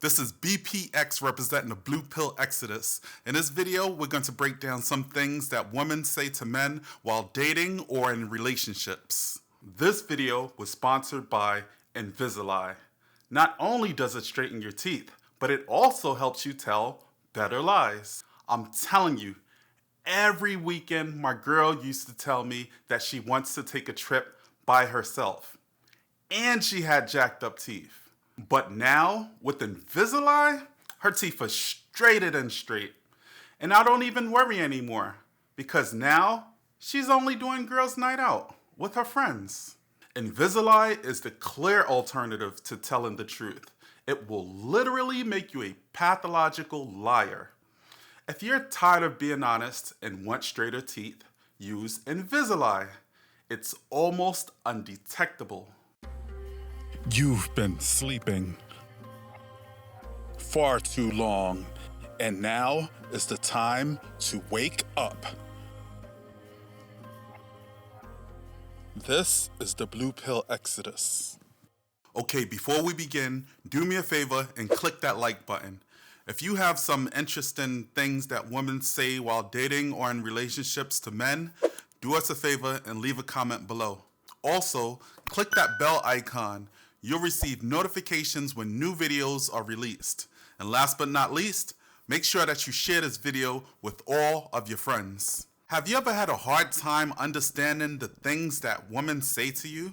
This is BPX representing the Blu Pill Exodus. In this video, we're going to break down some things that women say to men while dating or in relationships. This video was sponsored by Invisalie. Not only does it straighten your teeth, but it also helps you tell better lies. I'm telling you, every weekend my girl used to tell me that she wants to take a trip by herself. And she had jacked up teeth. But now, with Invisalie, her teeth are straighter than straight. And I don't even worry anymore, because now she's only doing girls' night out with her friends. Invisalie is the clear alternative to telling the truth. It will literally make you a pathological liar. If you're tired of being honest and want straighter teeth, use Invisalie. It's almost undetectable. You've been sleeping far too long, and now is the time to wake up. This is the Blu Pill Exodus. Okay, before we begin, do me a favor and click that like button. If you have some interesting things that women say while dating or in relationships to men, do us a favor and leave a comment below. Also, click that bell icon. You'll receive notifications when new videos are released. And last but not least, make sure that you share this video with all of your friends. Have you ever had a hard time understanding the things that women say to you?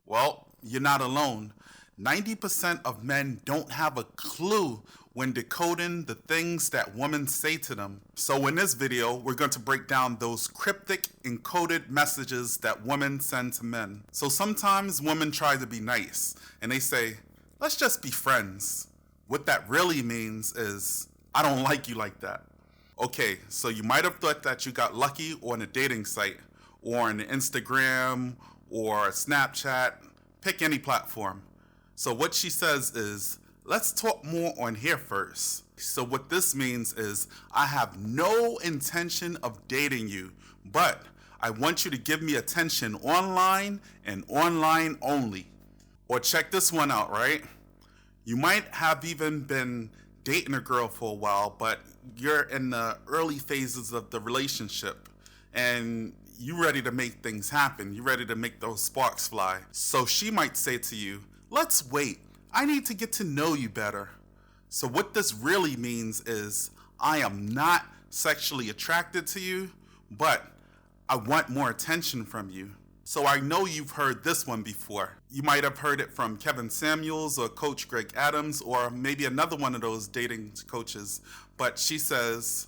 Well, you're not alone. 90% of men don't have a clue when decoding the things that women say to them. So in this video, we're going to break down those cryptic encoded messages that women send to men. So sometimes women try to be nice and they say, let's just be friends. What that really means is, I don't like you like that. Okay, so you might have thought that you got lucky on a dating site or on Instagram or Snapchat, pick any platform. So what she says is, let's talk more on here first. So what this means is, I have no intention of dating you, but I want you to give me attention online and online only. Or check this one out, right? You might have even been dating a girl for a while, but you're in the early phases of the relationship and you're ready to make things happen. You're ready to make those sparks fly. So she might say to you, let's wait. I need to get to know you better. So what this really means is, I am not sexually attracted to you, but I want more attention from you. So I know you've heard this one before. You might have heard it from Kevin Samuels or Coach Greg Adams, or maybe another one of those dating coaches. But she says,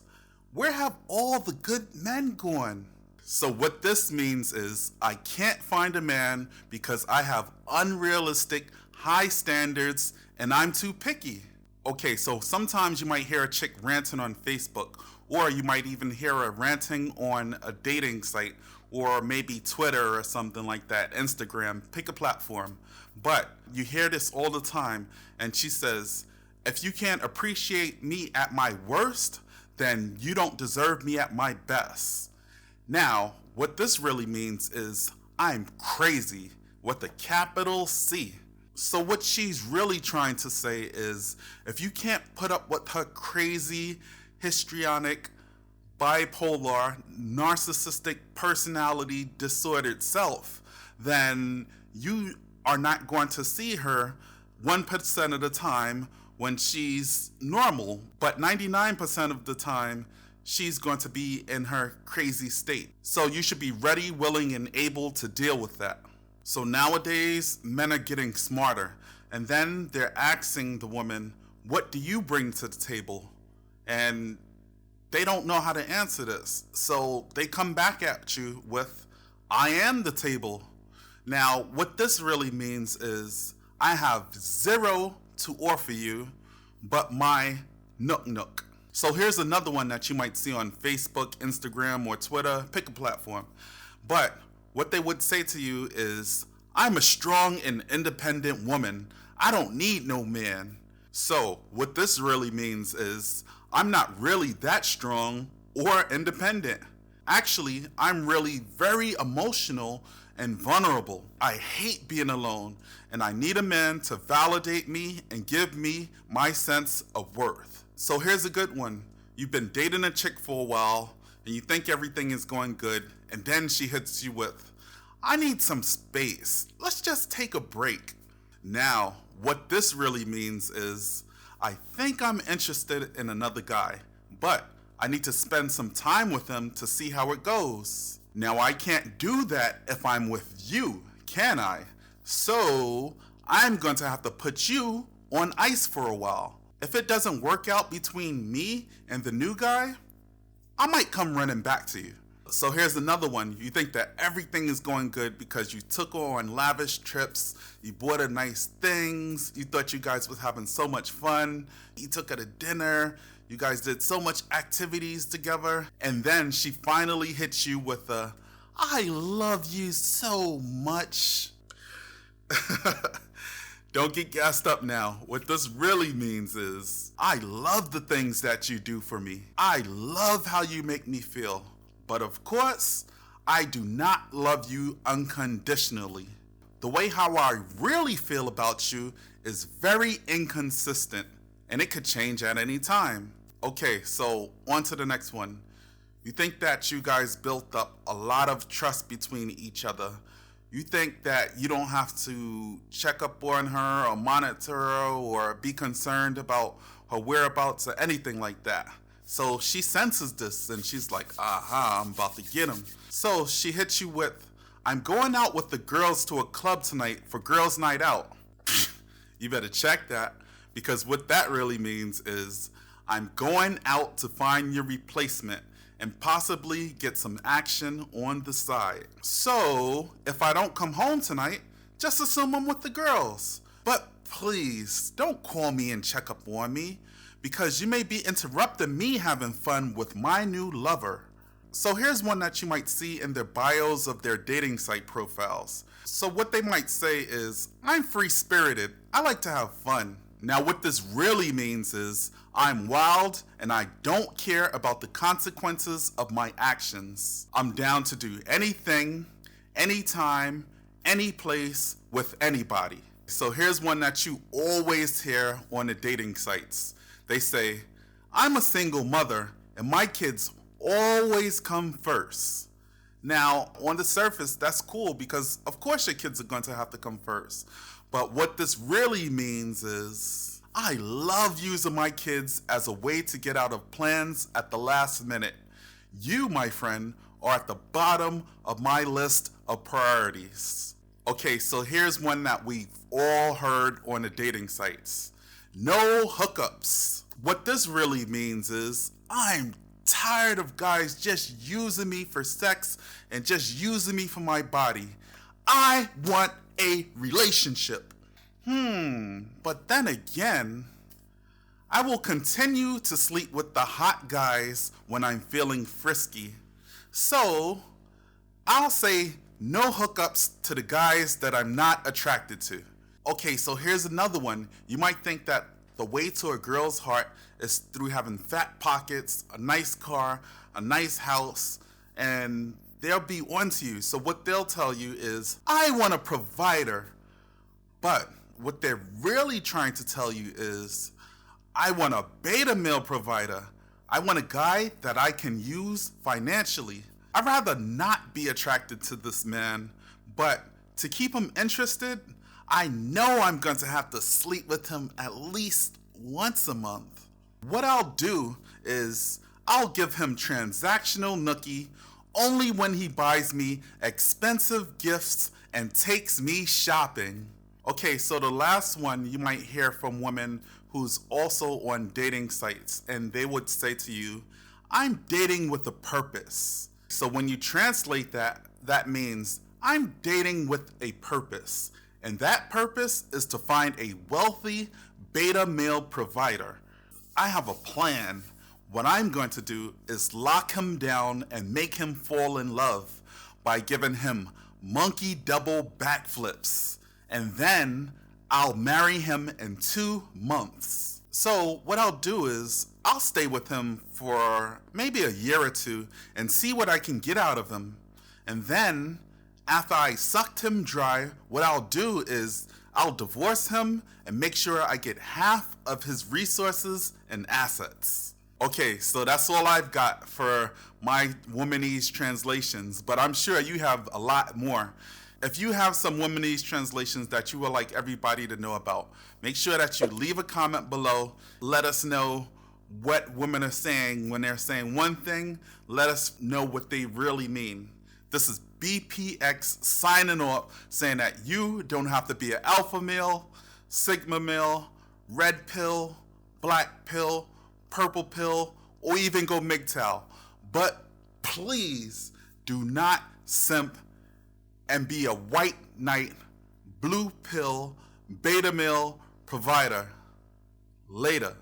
where have all the good men gone? So what this means is, I can't find a man because I have unrealistic high standards and I'm too picky. Okay, so sometimes you might hear a chick ranting on Facebook, or you might even hear her ranting on a dating site, or maybe Twitter or something like that, Instagram, pick a platform. But you hear this all the time, and she says, if you can't appreciate me at my worst, then you don't deserve me at my best. Now, what this really means is, I'm crazy with a capital C. So what she's really trying to say is, if you can't put up with her crazy, histrionic, bipolar, narcissistic personality disordered self, then you are not going to see her 1% of the time when she's normal, but 99% of the time, she's going to be in her crazy state. So you should be ready, willing, and able to deal with that. So nowadays, men are getting smarter, and then they're asking the woman, what do you bring to the table? And they don't know how to answer this. So they come back at you with, I am the table. Now, what this really means is, I have zero to offer you, but my nook. So here's another one that you might see on Facebook, Instagram, or Twitter, pick a platform. But what they would say to you is, I'm a strong and independent woman. I don't need no man. So what this really means is, I'm not really that strong or independent. Actually, I'm really very emotional and vulnerable. I hate being alone, and I need a man to validate me and give me my sense of worth. So here's a good one. You've been dating a chick for a while, and you think everything is going good, and then she hits you with, I need some space. Let's just take a break. Now, what this really means is, I think I'm interested in another guy, but I need to spend some time with him to see how it goes. Now, I can't do that if I'm with you, can I? So, I'm going to have to put you on ice for a while. If it doesn't work out between me and the new guy, I might come running back to you. So here's another one. You think that everything is going good because you took her on lavish trips, you bought her nice things, you thought you guys was having so much fun, you took her to dinner, you guys did so much activities together, and then she finally hits you with a, I love you so much. Don't get gassed up now. What this really means is, I love the things that you do for me. I love how you make me feel. But of course, I do not love you unconditionally. The way how I really feel about you is very inconsistent, and it could change at any time. Okay, so on to the next one. You think that you guys built up a lot of trust between each other. You think that you don't have to check up on her or monitor her or be concerned about her whereabouts or anything like that. So she senses this and she's like, aha, I'm about to get him. So she hits you with, I'm going out with the girls to a club tonight for girls' night out. You better check that, because what that really means is, I'm going out to find your replacement and possibly get some action on the side. So if I don't come home tonight, just assume I'm with the girls. But please don't call me and check up on me, because you may be interrupting me having fun with my new lover. So here's one that you might see in their bios of their dating site profiles. So what they might say is, I'm free-spirited, I like to have fun. Now what this really means is, I'm wild and I don't care about the consequences of my actions. I'm down to do anything, anytime, any place, with anybody. So here's one that you always hear on the dating sites. They say, I'm a single mother and my kids always come first. Now, on the surface, that's cool because of course your kids are going to have to come first. But what this really means is, I love using my kids as a way to get out of plans at the last minute. You, my friend, are at the bottom of my list of priorities. Okay, so here's one that we've all heard on the dating sites. No hookups. What this really means is, I'm tired of guys just using me for sex and just using me for my body. I want a relationship. But then again, I will continue to sleep with the hot guys when I'm feeling frisky. So, I'll say no hookups to the guys that I'm not attracted to. Okay, so here's another one. You might think that the way to a girl's heart is through having fat pockets, a nice car, a nice house, and they'll be onto you. So what they'll tell you is, I want a provider. But what they're really trying to tell you is, I want a beta male provider. I want a guy that I can use financially. I'd rather not be attracted to this man, but to keep him interested, I know I'm going to have to sleep with him at least once a month. What I'll do is, I'll give him transactional nookie only when he buys me expensive gifts and takes me shopping. Okay, so the last one you might hear from women who's also on dating sites, and they would say to you, I'm dating with a purpose. So when you translate that, that means I'm dating with a purpose. And that purpose is to find a wealthy beta male provider. I have a plan. What I'm going to do is lock him down and make him fall in love by giving him monkey double backflips. And then I'll marry him in 2 months. So what I'll do is I'll stay with him for maybe a year or two and see what I can get out of him. And then after I sucked him dry, what I'll do is I'll divorce him and make sure I get half of his resources and assets. Okay, so that's all I've got for my Womanese translations, but I'm sure you have a lot more. If you have some Womanese translations that you would like everybody to know about, make sure that you leave a comment below. Let us know what women are saying when they're saying one thing. Let us know what they really mean. This is BPX signing off, saying that you don't have to be an alpha male, sigma male, red pill, black pill, purple pill, or even go MGTOW. But please do not simp and be a white knight, blue pill, beta male provider. Later.